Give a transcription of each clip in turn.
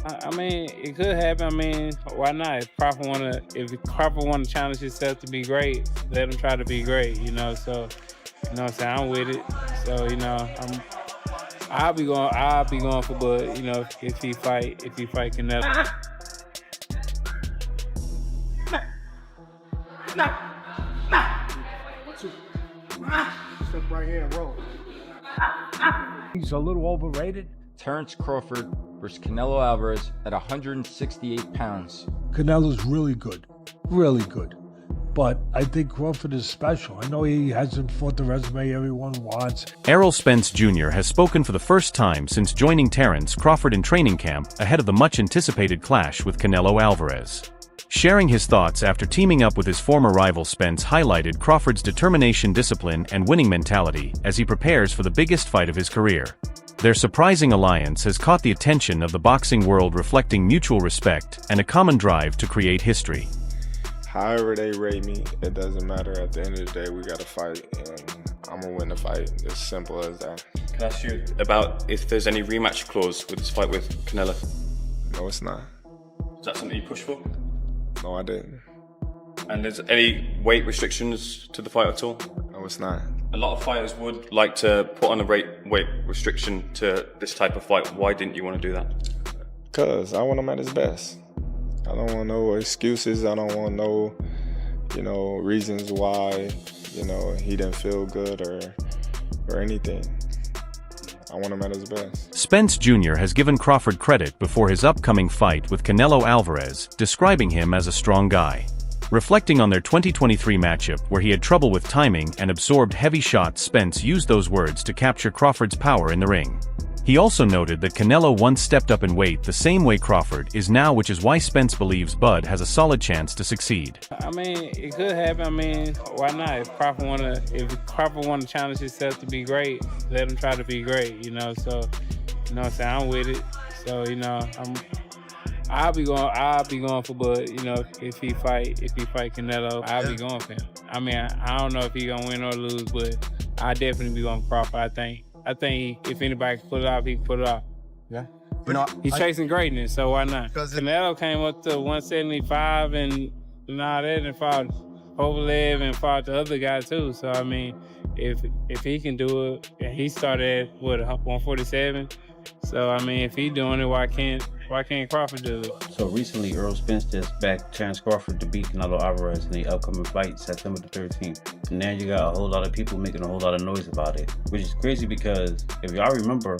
I mean, it could happen. I mean, why not? If Crawford wanna challenge himself to be great, let him try to be great. So what I'm saying, I'm with it. So I'll be going for Bud. If he fight Canelo. Step right here and roll. He's a little overrated. Terence Crawford versus Canelo Alvarez at 168 pounds. Canelo's really good. Really good. But I think Crawford is special. I know he hasn't fought the resume everyone wants. Errol Spence Jr. has spoken for the first time since joining Terence Crawford in training camp ahead of the much-anticipated clash with Canelo Alvarez. Sharing his thoughts after teaming up with his former rival, Spence highlighted Crawford's determination, discipline, and winning mentality as he prepares for the biggest fight of his career. Their surprising alliance has caught the attention of the boxing world, reflecting mutual respect and a common drive to create history. However they rate me, it doesn't matter. At the end of the day, we got to fight, and I'm going to win the fight. It's simple as that. Can I ask you about if there's any rematch clause with this fight with Canelo? No, it's not. Is that something you push for? No, I didn't. And there's any weight restrictions to the fight at all? No, it's not. A lot of fighters would like to put on a weight restriction to this type of fight. Why didn't you want to do that? Because I want him at his best. I don't want no excuses. I don't want no, reasons why, he didn't feel good or anything. I want him at his best. Spence Jr. has given Crawford credit before his upcoming fight with Canelo Alvarez, describing him as a strong guy. Reflecting on their 2023 matchup where he had trouble with timing and absorbed heavy shots, Spence used those words to capture Crawford's power in the ring. He also noted that Canelo once stepped up in weight the same way Crawford is now, which is why Spence believes Bud has a solid chance to succeed. I mean, it could happen. I mean, why not? If Crawford wanna challenge himself to be great, let him try to be great. So what I'm saying, I'm with it. So I'll be going for Bud. If he fight Canelo, I'll be going for him. I mean, I don't know if he gonna win or lose, but I definitely be going for Crawford. I think if anybody can pull it off, he can pull it off. Yeah. He's chasing greatness, so why not? Canelo came up to 175 and all that, and fought Kovalev and fought the other guy too. So I mean, if he can do it, and he started at 147. So I mean, if he doing it, why can't Crawford do it? So recently, Errol Spence just backed Terence Crawford to beat Canelo Alvarez in the upcoming fight, September the 13th. And now you got a whole lot of people making a whole lot of noise about it, which is crazy because if y'all remember,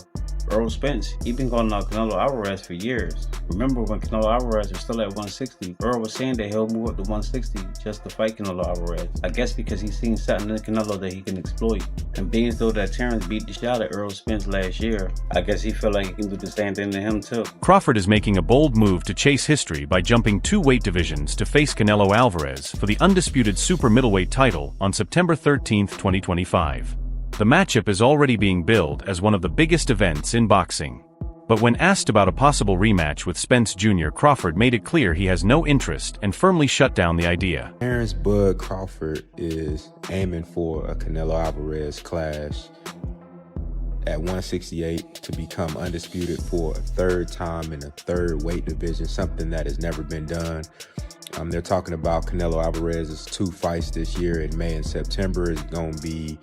Errol Spence, he been calling out Canelo Alvarez for years. Remember when Canelo Alvarez was still at 160, Errol was saying that he'll move up to 160 just to fight Canelo Alvarez. I guess because he's seen something in Canelo that he can exploit. And being as though that Terence beat the shot at Errol Spence last year, I guess he felt like he can do the same thing to him too. Crawford is making a bold move to chase history by jumping 2 weight divisions to face Canelo Alvarez for the undisputed super middleweight title on September 13, 2025. The matchup is already being billed as one of the biggest events in boxing. But when asked about a possible rematch with Spence Jr., Crawford made it clear he has no interest and firmly shut down the idea. Terence Bud Crawford is aiming for a Canelo Alvarez clash at 168 to become undisputed for a 3rd time in a 3rd weight division, something that has never been done. They're talking about Canelo Alvarez's 2 fights this year in May and September is going to be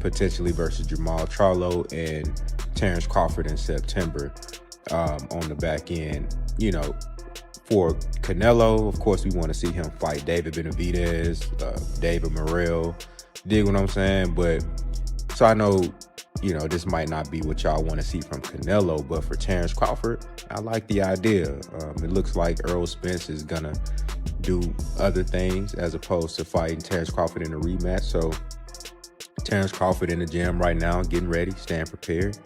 potentially versus Jamal Charlo and Terence Crawford in September. On the back end, for Canelo, of course, we want to see him fight David Benavidez, David Morrell. Dig what I'm saying? But so I know, this might not be what y'all want to see from Canelo, but for Terence Crawford, I like the idea. It looks like Errol Spence is gonna do other things as opposed to fighting Terence Crawford in a rematch. So Terence Crawford in the gym right now, getting ready, staying prepared.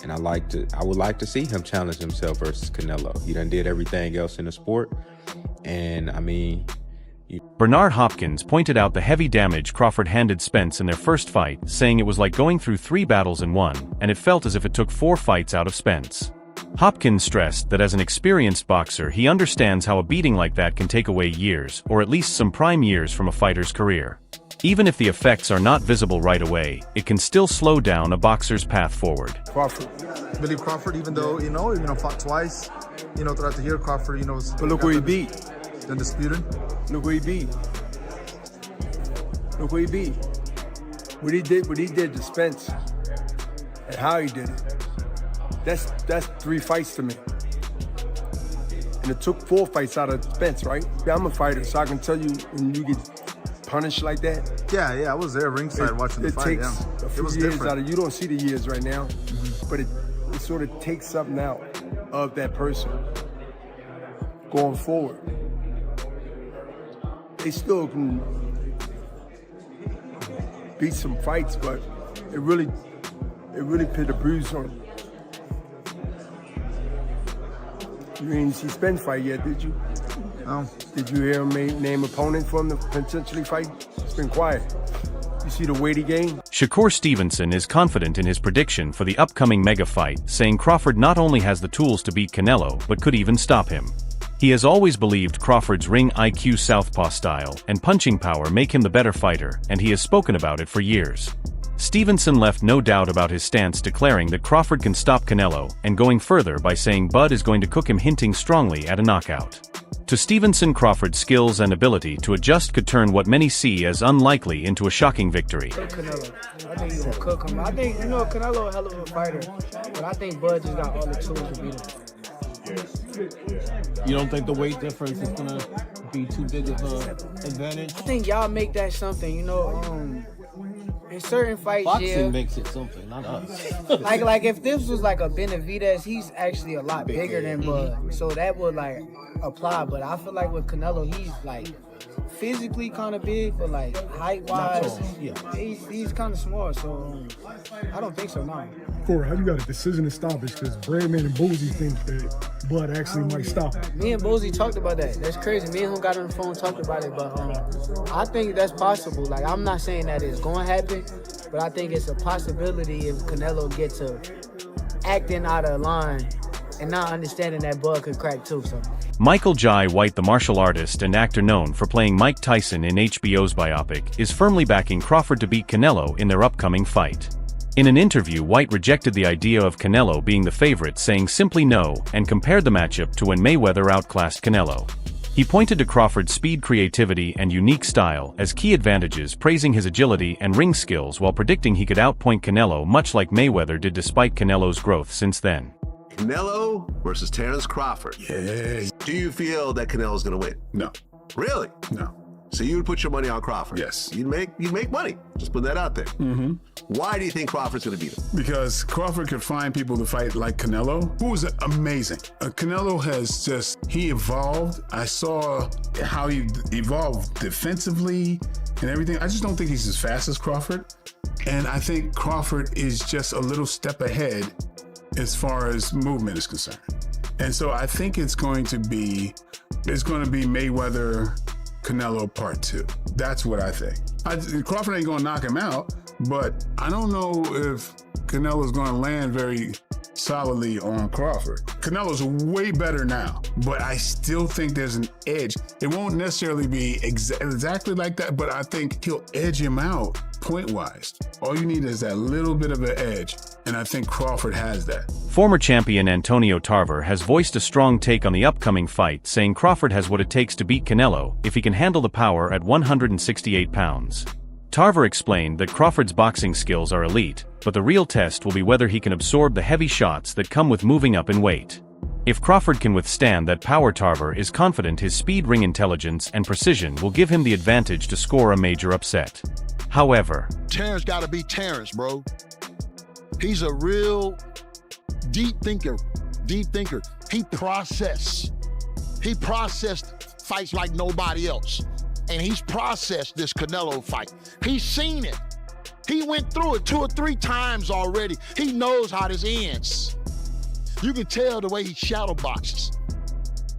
And I would like to see him challenge himself versus Canelo. He done did everything else in the sport. And I mean, Bernard Hopkins pointed out the heavy damage Crawford handed Spence in their first fight, saying it was like going through 3 battles in one, and it felt as if it took 4 fights out of Spence. Hopkins stressed that as an experienced boxer, he understands how a beating like that can take away years, or at least some prime years from a fighter's career. Even if the effects are not visible right away, it can still slow down a boxer's path forward. Crawford, Billy Crawford, even though, fought twice, throughout the year, Crawford, But look who he beat. The undisputed. Look who he beat. Look who he beat. What he did to Spence and how he did it. That's 3 fights to me. And it took 4 fights out of Spence, right? I'm a fighter, so I can tell you when you get punished like that. Yeah, I was there ringside watching the fight. It takes a few years out of you. Don't see the years right now, but it sort of takes something out of that person going forward. They still can beat some fights, but it really put a bruise on him. You didn't see Spence fight yet, did you? No. Did you hear him name opponent for him to potentially fight? It's been quiet. You see the weight he gained? Shakur Stevenson is confident in his prediction for the upcoming mega fight, saying Crawford not only has the tools to beat Canelo, but could even stop him. He has always believed Crawford's ring IQ southpaw style and punching power make him the better fighter, and he has spoken about it for years. Stevenson left no doubt about his stance, declaring that Crawford can stop Canelo, and going further by saying Bud is going to cook him, hinting strongly at a knockout. To Stevenson, Crawford's skills and ability to adjust could turn what many see as unlikely into a shocking victory. Canelo. I think he's gonna cook him. I think, Canelo a hell of a fighter, but I think Bud just got all the tools to beat him. You don't think the weight difference is gonna be too big of an advantage? I think y'all make that something, in certain fights, Boxing makes it something, not us. like if this was like a Benavidez, he's actually a lot bigger than Bud, so that would apply. But I feel like with Canelo, he's physically kind of big, but height-wise, he's kind of small. So I don't think so now. Corey, how you got a decision to stop it? Because Breadman and Boozy think that Bud actually might stop it. Me and Boozy talked about that. That's crazy. Me and him got on the phone and talked about it, but I think that's possible. I'm not saying that it's going to happen, but I think it's a possibility if Canelo gets to acting out of line and not understanding that Bud could crack too. So. Michael Jai White, the martial artist and actor known for playing Mike Tyson in HBO's biopic, is firmly backing Crawford to beat Canelo in their upcoming fight. In an interview, White rejected the idea of Canelo being the favorite, saying simply no, and compared the matchup to when Mayweather outclassed Canelo. He pointed to Crawford's speed, creativity, and unique style as key advantages, praising his agility and ring skills while predicting he could outpoint Canelo much like Mayweather did despite Canelo's growth since then. Canelo versus Terence Crawford. Yeah. Do you feel that Canelo's gonna win? No. Really? No. So you would put your money on Crawford? Yes. You'd make money. Just put that out there. Mm-hmm. Why do you think Crawford's gonna beat him? Because Crawford could find people to fight like Canelo, who is amazing. Canelo has he evolved. I saw how he evolved defensively and everything. I just don't think he's as fast as Crawford. And I think Crawford is just a little step ahead as far as movement is concerned. And so I think it's going to be Mayweather, Canelo Part 2. That's what I think. Crawford ain't gonna knock him out, but I don't know if Canelo's gonna land very solidly on Crawford. Canelo's way better now, but I still think there's an edge. It won't necessarily be exactly like that, but I think he'll edge him out point-wise. All you need is that little bit of an edge, and I think Crawford has that. Former champion Antonio Tarver has voiced a strong take on the upcoming fight, saying Crawford has what it takes to beat Canelo if he can handle the power at 168 pounds. Tarver explained that Crawford's boxing skills are elite, but the real test will be whether he can absorb the heavy shots that come with moving up in weight. If Crawford can withstand that power, Tarver is confident his speed, ring intelligence, and precision will give him the advantage to score a major upset. However, Terence gotta be Terence, bro. He's a real deep thinker. He processed fights like nobody else. And he's processed this Canelo fight. He's seen it. He went through it 2 or 3 times already. He knows how this ends. You can tell the way he shadow boxes.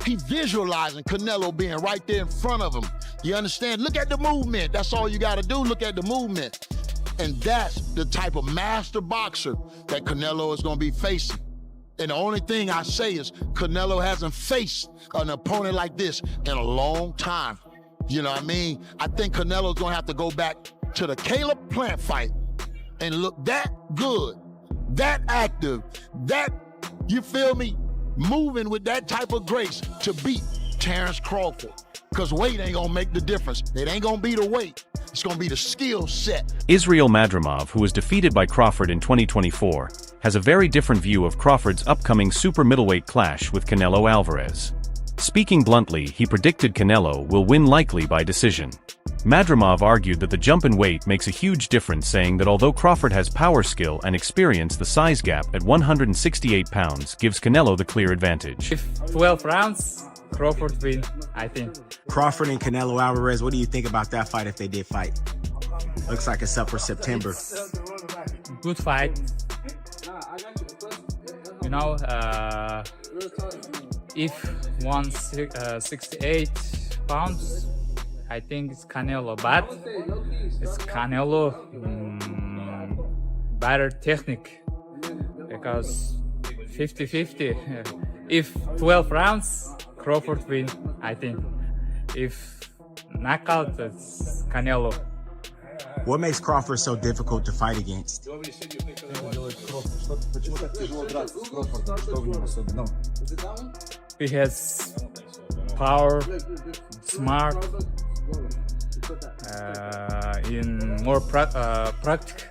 He visualizing Canelo being right there in front of him. You understand? Look at the movement. That's all you gotta do, look at the movement. And that's the type of master boxer that Canelo is gonna be facing. And the only thing I say is Canelo hasn't faced an opponent like this in a long time. You know what I mean? I think Canelo's gonna have to go back to the Caleb Plant fight and look that good, that active, that, you feel me? moving with that type of grace to beat Terence Crawford. Because weight ain't gonna make the difference. It ain't gonna be the weight. It's gonna be the skill set. Israel Madramov, who was defeated by Crawford in 2024, has a very different view of Crawford's upcoming super middleweight clash with Canelo Alvarez. Speaking bluntly, he predicted Canelo will win likely by decision. Madramov argued that the jump in weight makes a huge difference, saying that although Crawford has power, skill, and experience, the size gap at 168 pounds gives Canelo the clear advantage. If 12 rounds, Crawford win, I think. Crawford and Canelo Alvarez, what do you think about that fight if they did fight? Looks like it's up for September. Good fight. You know, if 168 pounds, I think it's Canelo, but it's Canelo better technique, because 50-50. If 12 rounds, Crawford win, I think. If knockout, it's Canelo. What makes Crawford so difficult to fight against? He has power, smart, in more practical.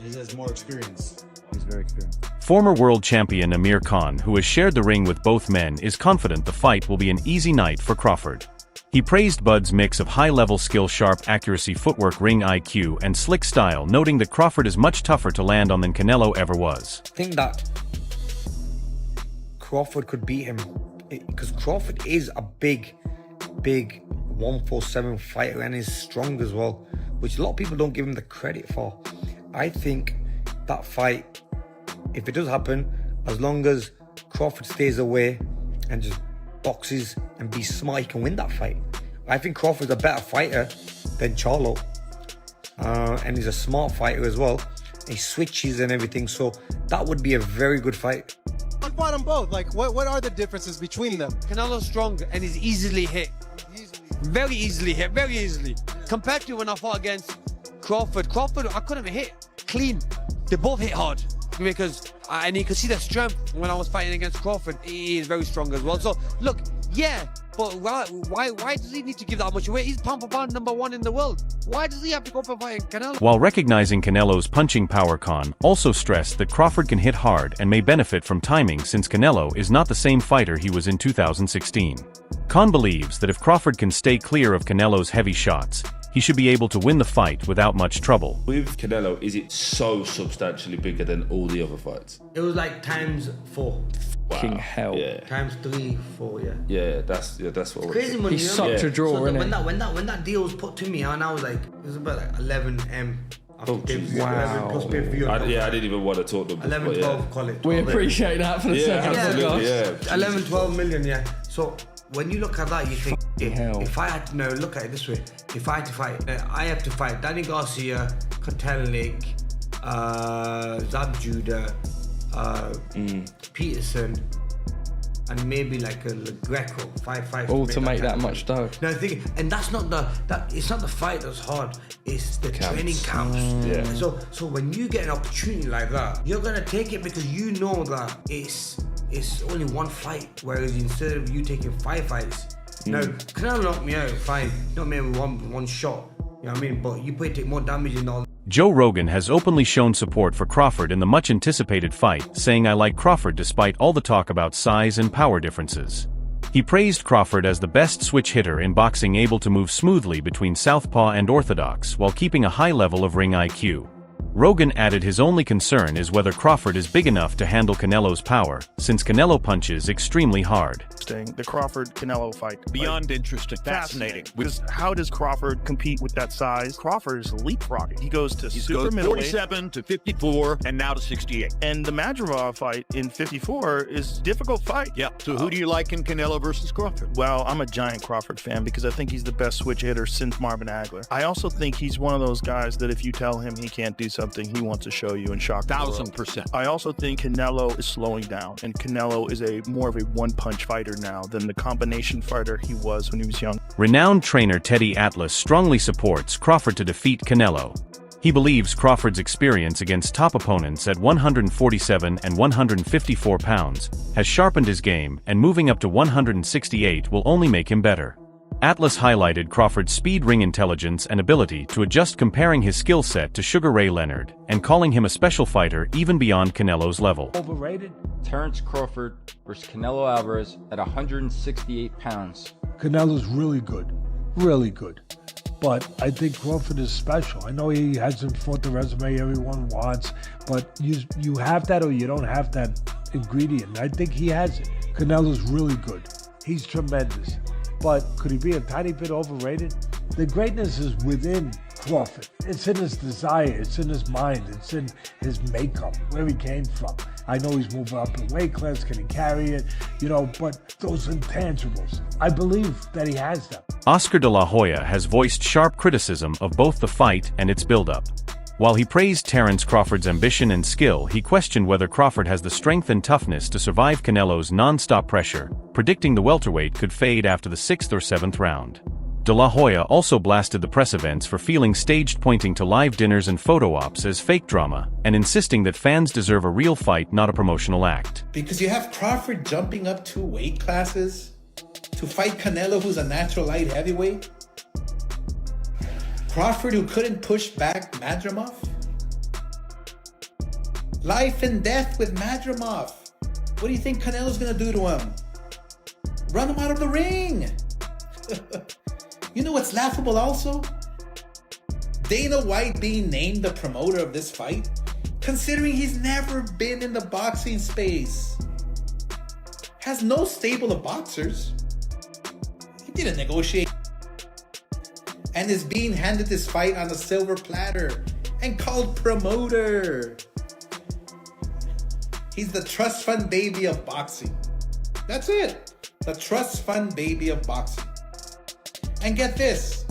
He has more experience. He's very experienced. Former world champion Amir Khan, who has shared the ring with both men, is confident the fight will be an easy night for Crawford. He praised Bud's mix of high-level skill, sharp accuracy, footwork, ring IQ, and slick style, noting that Crawford is much tougher to land on than Canelo ever was. I think that Crawford could beat him, because Crawford is a big 147 fighter and is strong as well, which a lot of people don't give him the credit for. I think that fight, if it does happen, as long as Crawford stays away and just boxes and be smart, he can win that fight. I think Crawford's a better fighter than Charlo, and he's a smart fighter as well. He switches and everything, so that would be a very good fight. I fought them both. Like, what are the differences between them? Canelo's strong and he's easily hit. Very easily hit, very easily. Compared to when I fought against Crawford, I couldn't hit clean. They both hit hard, because and you can see the strength when I was fighting against Crawford. He is very strong as well. So look, yeah, but why does he need to give that much away? He's pound for pound #1 in the world. Why does he have to go for fighting Canelo? While recognizing Canelo's punching power, Khan also stressed that Crawford can hit hard and may benefit from timing, since Canelo is not the same fighter he was in 2016. Khan believes that if Crawford can stay clear of Canelo's heavy shots, he should be able to win the fight without much trouble. With Canelo, is it so substantially bigger than all the other fights? It was like times 4. Wow. King hell. Yeah. Times 3, 4, yeah. Yeah, that's what. Crazy money. He's such a draw, so isn't when that deal was put to me, and I was like, it was about like 11 M. Oh, wow. Plus pay-per-view. I didn't even want to talk to them. 11, 12, call it. We appreciate that for the second. Absolutely, yeah. 11, 12 million, yeah. So when you look at that, you think, if I had to look at it this way, if I had to fight, I have to fight Danny Garcia, Kotelnik, Zab Judah, Peterson, and maybe like a Greco, 5 fights. All to make that much dough. No, and that's not it's not the fight that's hard, it's the training camps. Yeah. So when you get an opportunity like that, you're gonna take it because you know that it's only one fight, whereas instead of you taking 5 fights, no, Canelo knocked me out, fine, not me with one shot, you know what I mean? But you probably take more damage and all. Joe Rogan has openly shown support for Crawford in the much-anticipated fight, saying, "I like Crawford despite all the talk about size and power differences." He praised Crawford as the best switch hitter in boxing, able to move smoothly between southpaw and orthodox while keeping a high level of ring IQ. Rogan added his only concern is whether Crawford is big enough to handle Canelo's power, since Canelo punches extremely hard. The Crawford-Canelo fight. Beyond interesting. Fascinating. Because how does Crawford compete with that size? Crawford is leapfrogging. He goes to super middleweight, 47 to 54, and now to 68. And the Madramov fight in 54 is a difficult fight. Yeah. So who do you like in Canelo versus Crawford? Well, I'm a giant Crawford fan because I think he's the best switch hitter since Marvin Hagler. I also think he's one of those guys that if you tell him he can't do something, he wants to show you and shock the world. 1000%. I also think Canelo is slowing down, and Canelo is more of a one-punch fighter now than the combination fighter he was when he was young. Renowned trainer Teddy Atlas strongly supports Crawford to defeat Canelo. He believes Crawford's experience against top opponents at 147 and 154 pounds has sharpened his game, and moving up to 168 will only make him better. Atlas highlighted Crawford's speed, ring intelligence, and ability to adjust, comparing his skill set to Sugar Ray Leonard, and calling him a special fighter even beyond Canelo's level. Overrated? Terence Crawford versus Canelo Alvarez at 168 pounds. Canelo's really good. Really good. But I think Crawford is special. I know he hasn't fought the resume everyone wants, but you have that or you don't have that ingredient. I think he has it. Canelo's really good. He's tremendous. But could he be a tiny bit overrated? The greatness is within Crawford. It's in his desire, it's in his mind, it's in his makeup, where he came from. I know he's moving up in weight class, can he carry it? But those intangibles, I believe that he has them. Oscar de la Hoya has voiced sharp criticism of both the fight and its build-up. While he praised Terence Crawford's ambition and skill, he questioned whether Crawford has the strength and toughness to survive Canelo's non-stop pressure, predicting the welterweight could fade after the 6th or 7th round. De la Hoya also blasted the press events for feeling staged, pointing to live dinners and photo ops as fake drama, and insisting that fans deserve a real fight, not a promotional act. Because you have Crawford jumping up 2 weight classes to fight Canelo, who's a natural light heavyweight. Crawford, who couldn't push back Madramov. Life and death with Madramov. What do you think Canelo's gonna do to him? Run him out of the ring. You know what's laughable also? Dana White being named the promoter of this fight, considering he's never been in the boxing space. Has no stable of boxers. He didn't negotiate. And is being handed this fight on a silver platter and called promoter. He's the trust fund baby of boxing. That's it. The trust fund baby of boxing. And get this,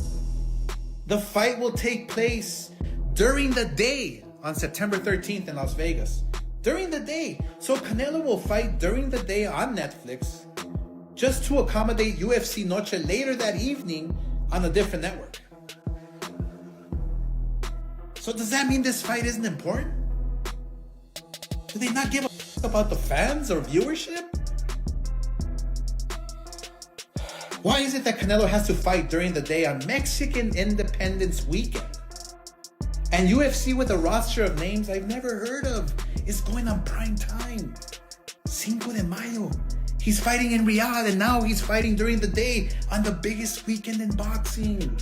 the fight will take place during the day on September 13th in Las Vegas. During the day. So Canelo will fight during the day on Netflix just to accommodate UFC Noche later that evening on a different network. So does that mean this fight isn't important? Do they not give a f about the fans or viewership? Why is it that Canelo has to fight during the day on Mexican Independence Weekend? And UFC, with a roster of names I've never heard of, is going on prime time. Cinco de Mayo. He's fighting in Riyadh, and now he's fighting during the day on the biggest weekend in boxing.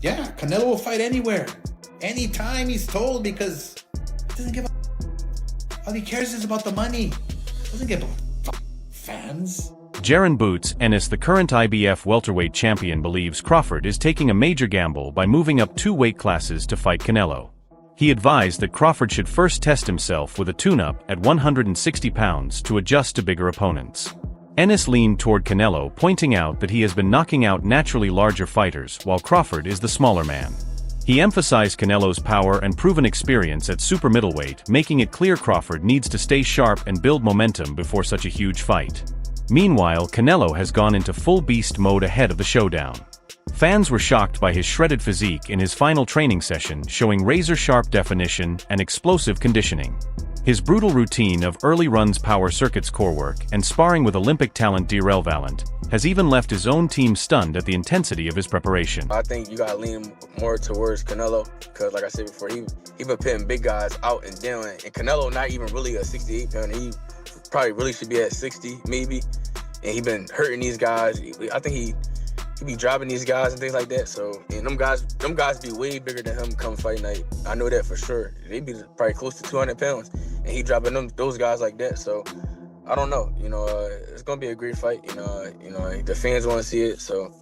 Yeah, Canelo will fight anywhere, anytime he's told, because he doesn't give a all he cares is about the money. Doesn't give a fans. Jaron Boots Ennis, the current IBF welterweight champion, believes Crawford is taking a major gamble by moving up 2 weight classes to fight Canelo. He advised that Crawford should first test himself with a tune-up at 160 pounds to adjust to bigger opponents. Ennis leaned toward Canelo, pointing out that he has been knocking out naturally larger fighters while Crawford is the smaller man. He emphasized Canelo's power and proven experience at super middleweight, making it clear Crawford needs to stay sharp and build momentum before such a huge fight. Meanwhile, Canelo has gone into full beast mode ahead of the showdown. Fans were shocked by his shredded physique in his final training session, showing razor-sharp definition and explosive conditioning. His brutal routine of early runs, power circuits, core work, and sparring with Olympic talent Errol Spence has even left his own team stunned at the intensity of his preparation. I think you gotta lean more towards Canelo, because like I said before, he been putting big guys out and down, and Canelo not even really a 68 pounder. He probably really should be at 60 maybe, and he been hurting these guys. I think he be dropping these guys and things like that. So, and them guys be way bigger than him come fight night. I know that for sure. They be probably close to 200 pounds, and he dropping those guys like that. So, I don't know. It's gonna be a great fight. The fans want to see it. So,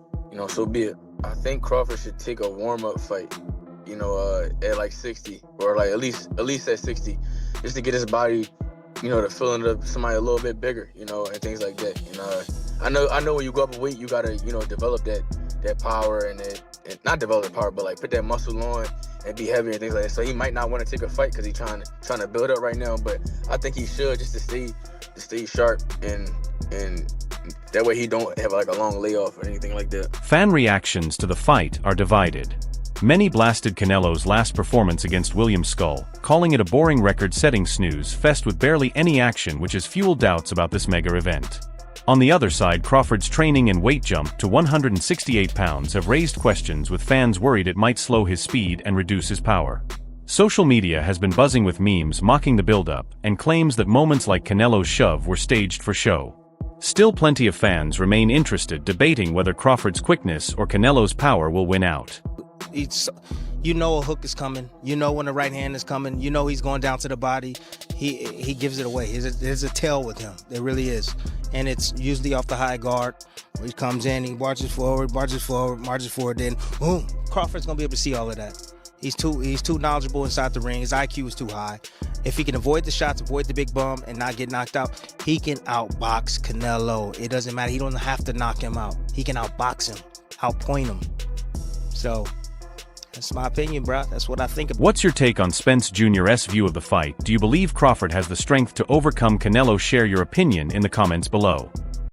so be it. I think Crawford should take a warm-up fight. At like 60, or like at least at 60, just to get his body, to feeling of somebody a little bit bigger, and things like that. I know when you go up in weight, you gotta, develop that power and not develop the power, but like put that muscle on and be heavier and things like that. So he might not want to take a fight because he's trying to build up right now. But I think he should, just to stay sharp and That way he don't have like a long layoff or anything like that. Fan reactions to the fight are divided. Many blasted Canelo's last performance against William Skull, calling it a boring record-setting snooze fest with barely any action, which has fueled doubts about this mega event. On the other side, Crawford's training and weight jump to 168 pounds have raised questions, with fans worried it might slow his speed and reduce his power. Social media has been buzzing with memes mocking the build-up and claims that moments like Canelo's shove were staged for show. Still, plenty of fans remain interested, debating whether Crawford's quickness or Canelo's power will win out. You know a hook is coming. You know when the right hand is coming. You know he's going down to the body. He gives it away. There's a tell with him. There really is. And it's usually off the high guard. Where he comes in, he marches forward, then boom. Crawford's going to be able to see all of that. He's too knowledgeable inside the ring. His IQ is too high. If he can avoid the shots, avoid the big bum, and not get knocked out, he can outbox Canelo. It doesn't matter. He don't have to knock him out. He can outbox him, outpoint him. So that's my opinion, bro. That's what I think about. What's your take on Spence Jr.'s view of the fight? Do you believe Crawford has the strength to overcome Canelo? Share your opinion in the comments below.